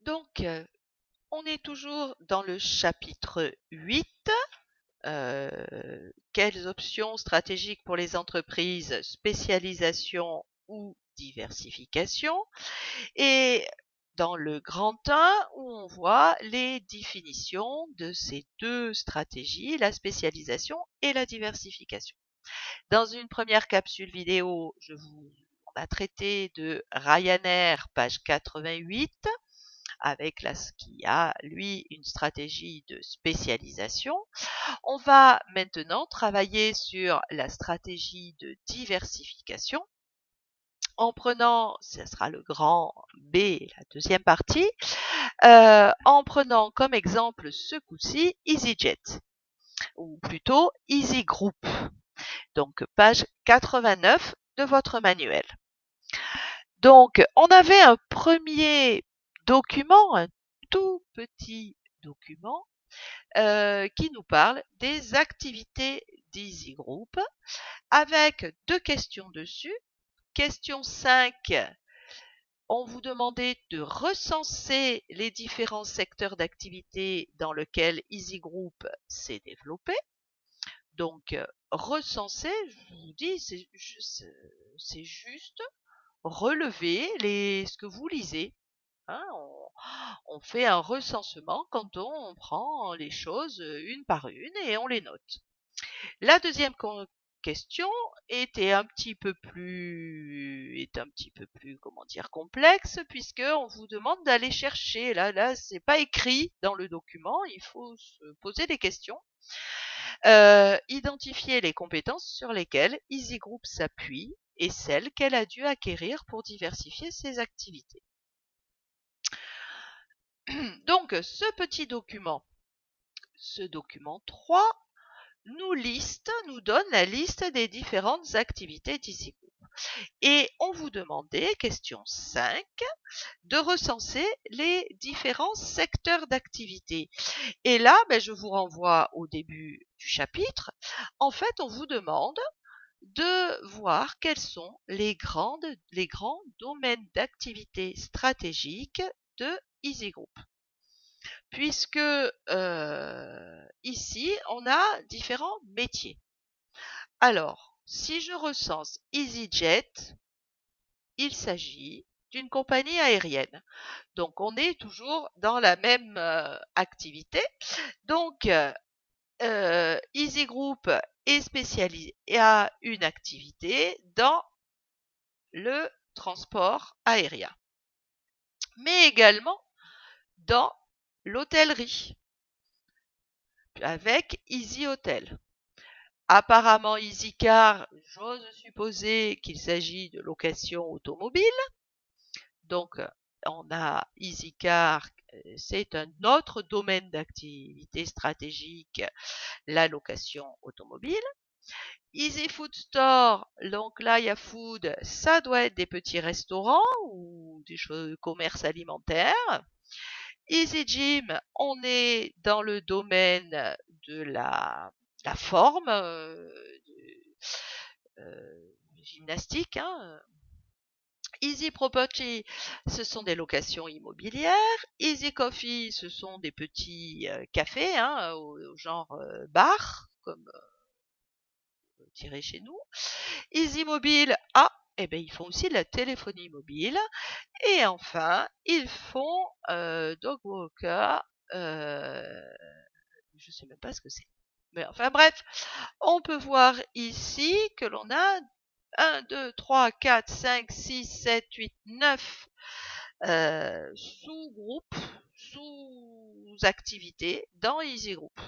Donc, on est toujours dans le chapitre 8. Quelles options stratégiques pour les entreprises, spécialisation ou diversification? Et dans le grand 1, où on voit les définitions de ces deux stratégies, la spécialisation et la diversification. Dans une première capsule vidéo, on a traité de Ryanair, page 88, avec qui a, lui, une stratégie de spécialisation. On va maintenant travailler sur la stratégie de diversification en prenant, ce sera le grand B, la deuxième partie, en prenant comme exemple ce coup-ci EasyJet, ou plutôt Easy Group. Donc page 89 de votre manuel. Donc on avait un premier document, un tout petit document, qui nous parle des activités d'Easy Group, avec deux questions dessus. Question 5, on vous demandait de recenser les différents secteurs d'activité dans lesquels Easy Group s'est développé. Donc, recenser, je vous dis, c'est juste relever ce que vous lisez. Hein, on fait un recensement quand on prend les choses une par une et on les note. La deuxième question est un petit peu plus, comment dire, complexe, puisque on vous demande d'aller chercher. Là, c'est pas écrit dans le document. Il faut se poser des questions. Identifier les compétences sur lesquelles Easy Group s'appuie et celles qu'elle a dû acquérir pour diversifier ses activités. Donc, ce petit document, ce document 3, nous donne la liste des différentes activités d'Easy Group. Et on vous demandait, question 5, de recenser les différents secteurs d'activité. Et là, je vous renvoie au début du chapitre. En fait, on vous demande de voir quels sont les grands domaines d'activité stratégiques de Easy Group. Puisque ici, on a différents métiers. Alors, si je recense EasyJet, il s'agit d'une compagnie aérienne. Donc, on est toujours dans la même activité. Donc, Easy Group est spécialisé et a une activité dans le transport aérien, mais également dans l'hôtellerie avec Easy Hotel. Apparemment EasyCar, j'ose supposer qu'il s'agit de location automobile. Donc, on a EasyCar, c'est un autre domaine d'activité stratégique, la location automobile. Easy Food Store, donc là il y a food, ça doit être des petits restaurants ou des commerces alimentaires. Easy Gym, on est dans le domaine de la forme, gymnastique. Easy Property, ce sont des locations immobilières. Easy Coffee, ce sont des petits cafés, au genre bar, comme dirait chez nous. Easy Mobile, ils font aussi de la téléphonie mobile. Et enfin, ils font dog walker. Je sais même pas ce que c'est. Mais enfin bref, on peut voir ici que l'on a 1, 2, 3, 4, 5, 6, 7, 8, 9 sous-groupes, sous-activités dans Easy Group.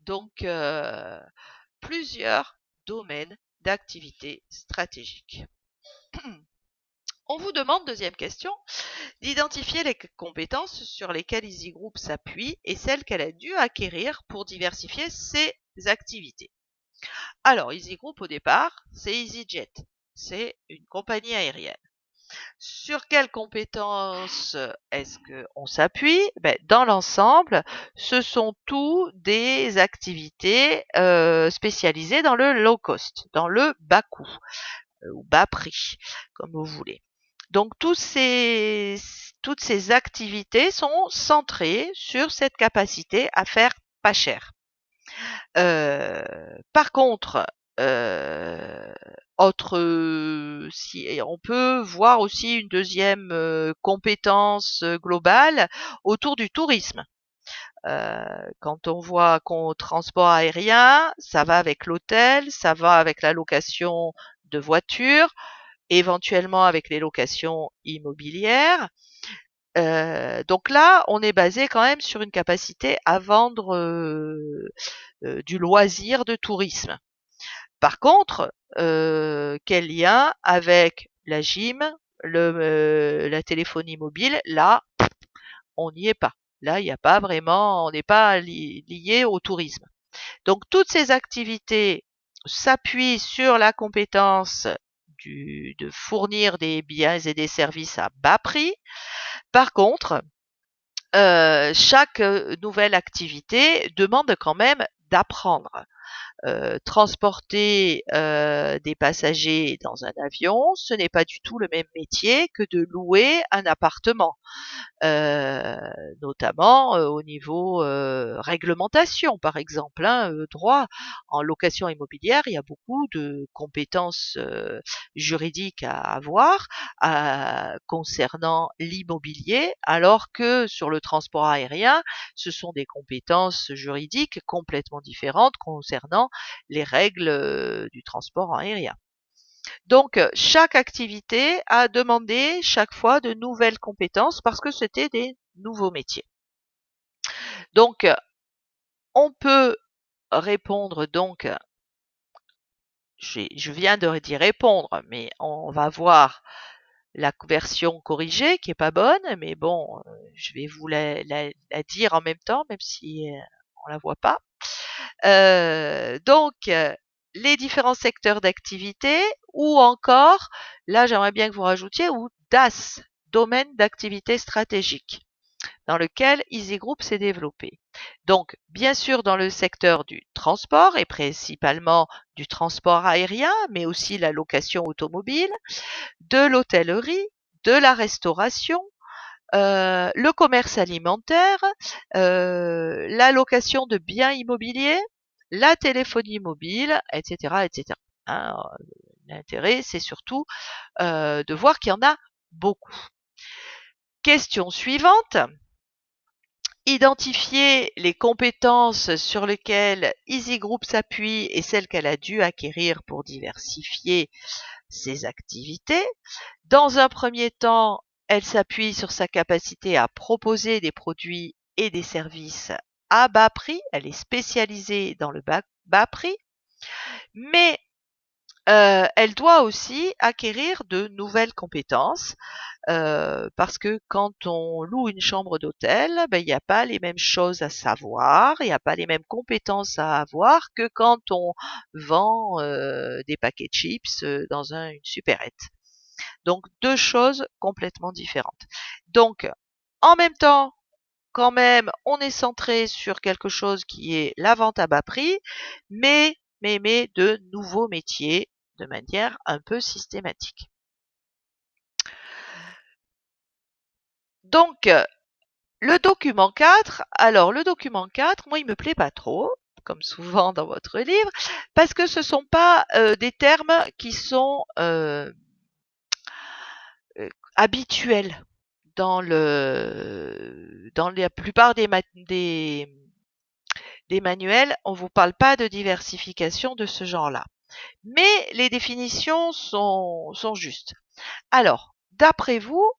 Donc, plusieurs domaines d'activité stratégique. On vous demande, deuxième question, d'identifier les compétences sur lesquelles Easy Group s'appuie et celles qu'elle a dû acquérir pour diversifier ses activités. Alors, Easy Group, au départ, c'est EasyJet. C'est une compagnie aérienne. Sur quelles compétences est-ce qu'on s'appuie? Dans l'ensemble, ce sont tous des activités spécialisées dans le low cost, dans le bas coût ou bas prix, comme vous voulez. Donc tous ces toutes ces activités sont centrées sur cette capacité à faire pas cher. Par contre, si on peut voir aussi une deuxième compétence globale autour du tourisme. Quand on voit qu'au transport aérien, ça va avec l'hôtel, ça va avec la location de voitures, éventuellement avec les locations immobilières. Donc là, on est basé quand même sur une capacité à vendre du loisir de tourisme. Par contre, quel lien avec la gym, la téléphonie mobile? Là, on n'y est pas. Là, il n'y a pas vraiment, on n'est pas lié au tourisme. Donc toutes ces activités s'appuient sur la compétence de fournir des biens et des services à bas prix. Par contre, chaque nouvelle activité demande quand même d'apprendre. Transporter des passagers dans un avion, ce n'est pas du tout le même métier que de louer un appartement. Notamment au niveau réglementation, par exemple, hein, droit. En location immobilière, il y a beaucoup de compétences juridiques à avoir concernant l'immobilier, alors que sur le transport aérien, ce sont des compétences juridiques complètement différentes concernant les règles du transport aérien. Donc, chaque activité a demandé chaque fois de nouvelles compétences parce que c'était des nouveaux métiers. Donc, on peut répondre donc, je viens de d'y répondre, mais on va voir la version corrigée qui est pas bonne, mais bon, je vais vous la dire en même temps, même si on la voit pas. Donc, les différents secteurs d'activité ou encore, là j'aimerais bien que vous rajoutiez, ou DAS, domaine d'activité stratégique, dans lequel Easy Group s'est développé. Donc, bien sûr, dans le secteur du transport et principalement du transport aérien, mais aussi la location automobile, de l'hôtellerie, de la restauration, le commerce alimentaire, la location de biens immobiliers, la téléphonie mobile, etc., etc. Hein, l'intérêt, c'est surtout de voir qu'il y en a beaucoup. Question suivante. Identifier les compétences sur lesquelles Easy Group s'appuie et celles qu'elle a dû acquérir pour diversifier ses activités. Dans un premier temps, elle s'appuie sur sa capacité à proposer des produits et des services à bas prix. Elle est spécialisée dans le bas prix, mais elle doit aussi acquérir de nouvelles compétences parce que quand on loue une chambre d'hôtel, ben, il n'y a pas les mêmes choses à savoir, il n'y a pas les mêmes compétences à avoir que quand on vend des paquets de chips dans une supérette. Donc, deux choses complètement différentes. Donc, en même temps, quand même, on est centré sur quelque chose qui est la vente à bas prix, mais de nouveaux métiers de manière un peu systématique. Donc, le document 4, alors le document 4, moi il me plaît pas trop, comme souvent dans votre livre, parce que ce sont pas des termes qui sont habituels dans la plupart des manuels. On vous parle pas de diversification de ce genre-là. Mais les définitions sont justes. Alors, d'après vous,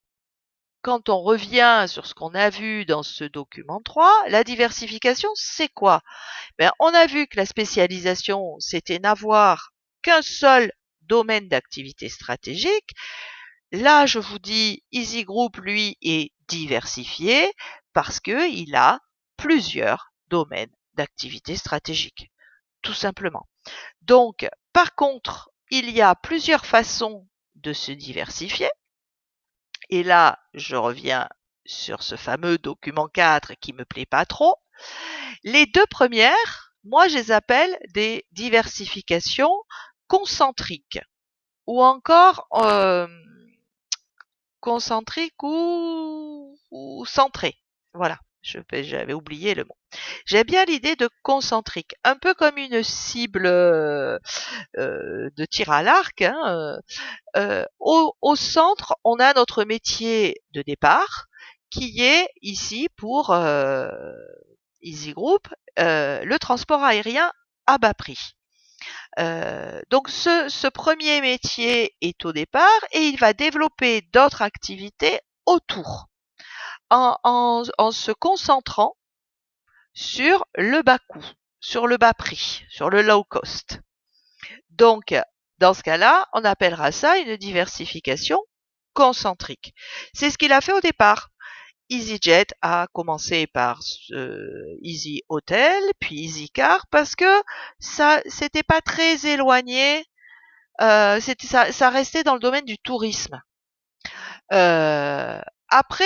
quand on revient sur ce qu'on a vu dans ce document 3, la diversification, c'est quoi? Ben, on a vu que la spécialisation, c'était n'avoir qu'un seul domaine d'activité stratégique. Là, je vous dis, Easy Group, lui, est diversifié parce qu'il a plusieurs domaines d'activité stratégique, tout simplement. Donc, par contre, il y a plusieurs façons de se diversifier. Et là, je reviens sur ce fameux document 4 qui me plaît pas trop. Les deux premières, moi, je les appelle des diversifications concentriques ou encore concentriques ou ou centré. Voilà, j'avais oublié le mot. J'aime bien l'idée de concentrique, un peu comme une cible de tir à l'arc. Hein, au centre, on a notre métier de départ, qui est ici pour Easy Group, le transport aérien à bas prix. Donc ce premier métier est au départ et il va développer d'autres activités autour en se concentrant sur le bas coût, sur le bas prix, sur le low cost. Donc, dans ce cas-là, on appellera ça une diversification concentrique. C'est ce qu'il a fait au départ. EasyJet a commencé par Easy Hotel, puis Easy Car, parce que ça, c'était pas très éloigné. Ça restait dans le domaine du tourisme. Après,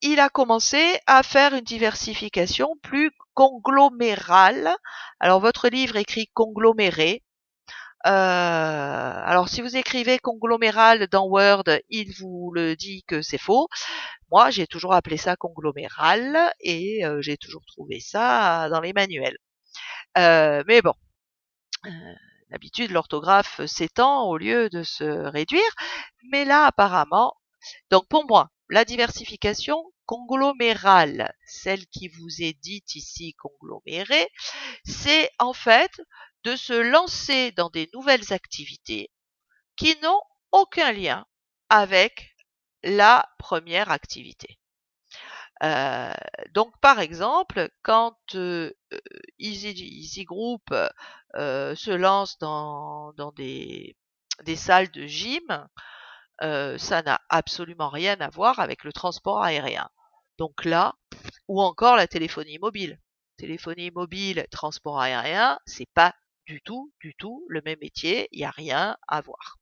il a commencé à faire une diversification plus conglomérale. Alors, votre livre écrit congloméré. Alors, si vous écrivez congloméral dans Word, il vous le dit que c'est faux. Moi, j'ai toujours appelé ça congloméral et j'ai toujours trouvé ça dans les manuels. Mais bon, d'habitude, l'orthographe s'étend au lieu de se réduire. Mais là, apparemment, donc pour moi, la diversification conglomérale, celle qui vous est dite ici conglomérée, c'est en fait de se lancer dans des nouvelles activités qui n'ont aucun lien avec la première activité. Donc par exemple, quand Easy Group se lance dans des salles de gym, ça n'a absolument rien à voir avec le transport aérien. Donc là, ou encore la téléphonie mobile. Téléphonie mobile, transport aérien, c'est pas du tout le même métier, il n'y a rien à voir.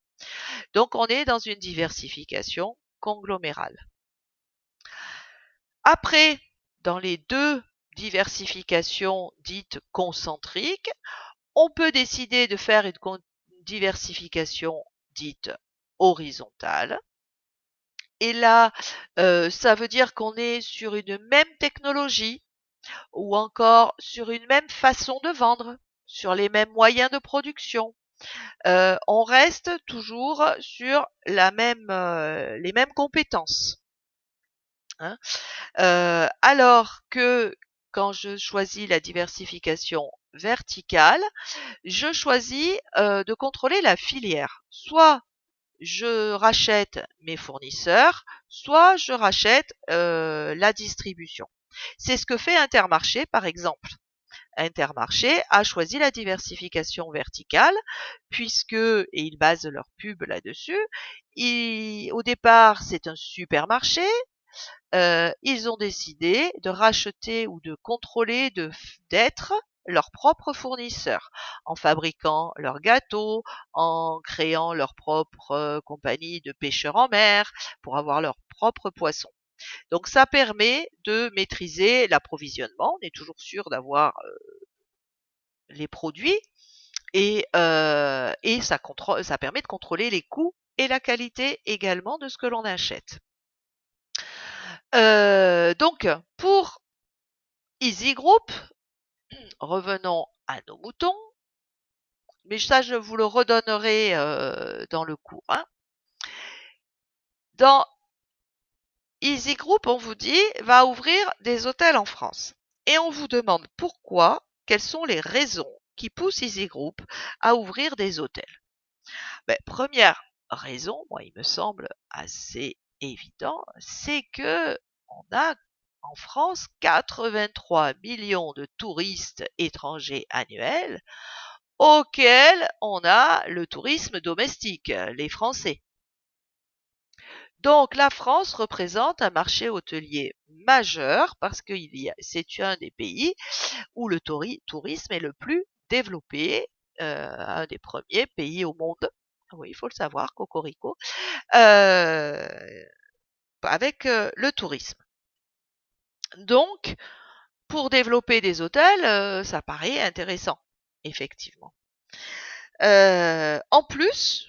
Donc on est dans une diversification conglomérale. Après, dans les deux diversifications dites concentriques, on peut décider de faire une diversification dite horizontale. Et là, ça veut dire qu'on est sur une même technologie ou encore sur une même façon de vendre, sur les mêmes moyens de production. On reste toujours sur les mêmes compétences. Hein. Alors que quand je choisis la diversification verticale, je choisis de contrôler la filière. Soit je rachète mes fournisseurs, soit je rachète la distribution. C'est ce que fait Intermarché, par exemple. Intermarché a choisi la diversification verticale puisque, et ils basent leur pub là-dessus, au départ c'est un supermarché, ils ont décidé de racheter ou de contrôler, d'être leurs propres fournisseurs, en fabriquant leurs gâteaux, en créant leur propre compagnie de pêcheurs en mer, pour avoir leurs propres poissons. Donc ça permet de maîtriser l'approvisionnement, on est toujours sûr d'avoir les produits, et ça permet de contrôler les coûts et la qualité également de ce que l'on achète. Donc, pour Easy Group, revenons à nos moutons, mais ça je vous le redonnerai dans le cours. Hein. Dans Easy Group, on vous dit, va ouvrir des hôtels en France. Et on vous demande pourquoi, quelles sont les raisons qui poussent Easy Group à ouvrir des hôtels. Première raison, moi il me semble assez évident, c'est que on a en France 83 millions de touristes étrangers annuels auxquels on a le tourisme domestique, les Français. Donc la France représente un marché hôtelier majeur parce que c'est un des pays où le tourisme est le plus développé, un des premiers pays au monde. Oui, il faut le savoir, cocorico, avec le tourisme. Donc, pour développer des hôtels, ça paraît intéressant, effectivement. En plus,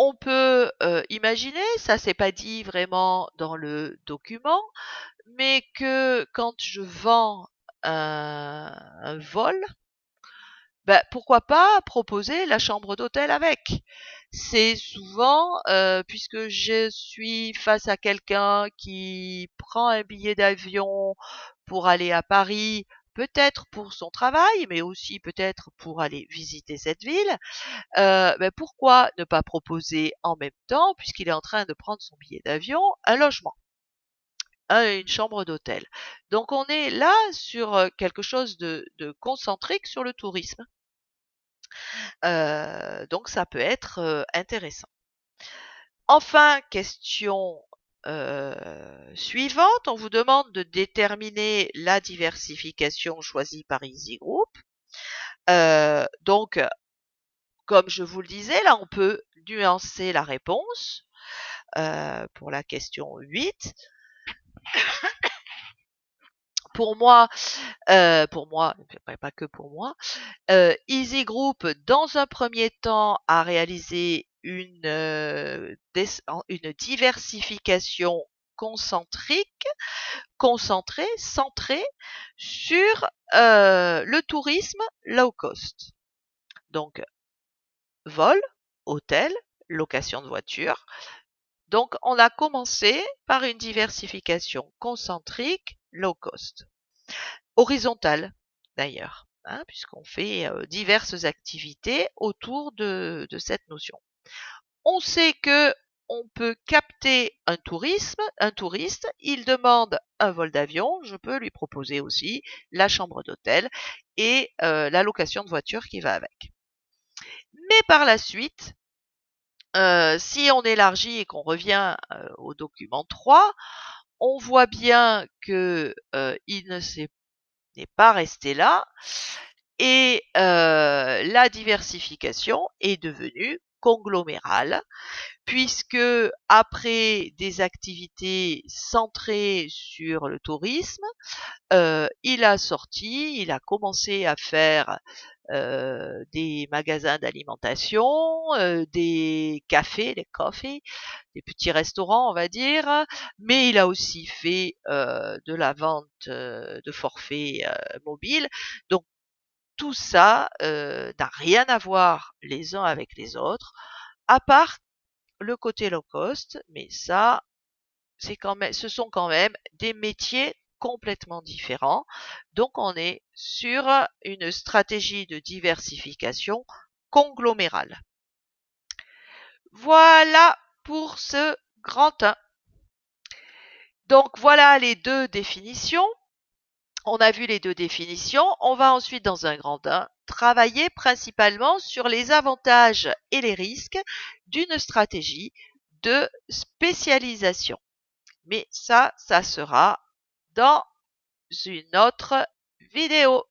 On peut imaginer, ça c'est pas dit vraiment dans le document, mais que quand je vends un vol, ben, pourquoi pas proposer la chambre d'hôtel avec? C'est souvent, puisque je suis face à quelqu'un qui prend un billet d'avion pour aller à Paris, peut-être pour son travail, mais aussi peut-être pour aller visiter cette ville, ben, pourquoi ne pas proposer en même temps, puisqu'il est en train de prendre son billet d'avion, un logement, une chambre d'hôtel. Donc on est là sur quelque chose de concentrique sur le tourisme. Donc ça peut être intéressant. Enfin, question suivante, on vous demande de déterminer la diversification choisie par Easy Group. Donc, comme je vous le disais, là, on peut nuancer la réponse pour la question 8. Pour moi, pas que pour moi, Easy Group, dans un premier temps, a réalisé une diversification centrée sur le tourisme low cost. Donc, vol, hôtel, location de voiture. Donc, on a commencé par une diversification concentrique low cost. Horizontale, d'ailleurs, hein, puisqu'on fait diverses activités autour de cette notion. On sait que on peut capter un touriste, il demande un vol d'avion, je peux lui proposer aussi la chambre d'hôtel et la location de voiture qui va avec. Mais par la suite, si on élargit et qu'on revient au document 3, on voit bien que il n'est pas resté là et la diversification est devenue conglomérale, puisque après des activités centrées sur le tourisme, il a commencé à faire des magasins d'alimentation, des cafés, des petits restaurants, on va dire, mais il a aussi fait de la vente de forfaits mobiles. Donc tout ça n'a rien à voir les uns avec les autres, à part le côté low cost, mais ça, ce sont quand même des métiers complètement différents. Donc on est sur une stratégie de diversification conglomérale. Voilà pour ce grand 1. Donc voilà les deux définitions. On a vu les deux définitions. On va ensuite, dans un grand 1, travailler principalement sur les avantages et les risques d'une stratégie de spécialisation. Mais ça sera dans une autre vidéo.